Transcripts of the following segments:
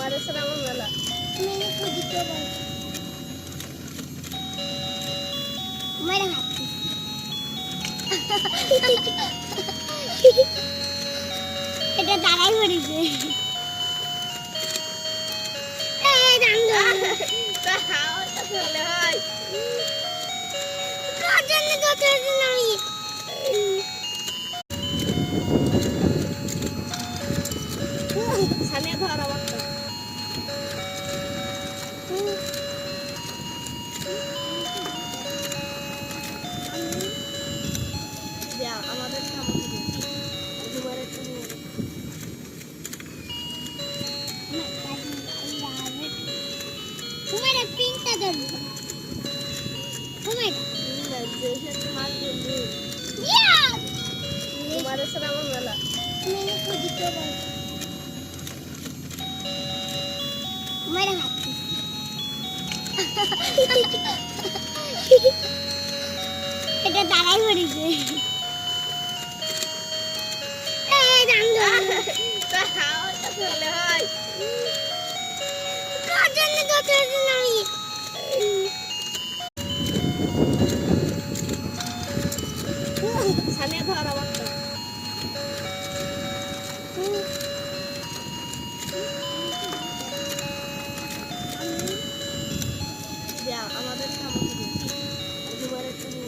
तुम्हारे सलाम वाला मैंने खुद को बोला मेरा हाथ এটা দাঁড়াই পড়েছে এই দাঁড়াও তা হাও তা চলে হয় কার জন্য দৌড়াচ্ছি আমি সামনে ধর আমার তো যা আমাদের সামনে তোমারে তুমি তোমার পিনটা ধরো তোমার जैसे तुम्हार दिल्ली यार तुम्हारे सलाम वाला मैंने खुद को बोला मेरा हाथ এটা দাঁড়াই পড়েছে এই দাঁড়াও তা হাও তা চলে হয় কার জন্য দৌড়াচ্ছি আমি সামনে ধর আমার তো যা আমাদের সামনে তোমারে তুমি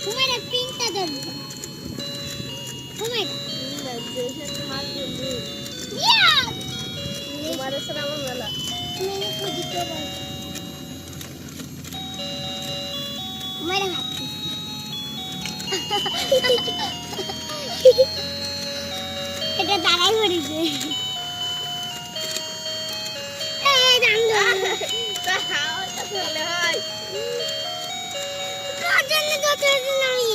তোমার পিনটা ধরো তোমার जैसे तुम्हार दिल्ली यार तुम्हारे सलाम वाला मैंने खुद को बोला मेरा हाथ এটা দাঁড়াই পড়েছে এই দাঁড়াও তা হাও তা চলে হয় কার জন্য দৌড়াচ্ছি আমি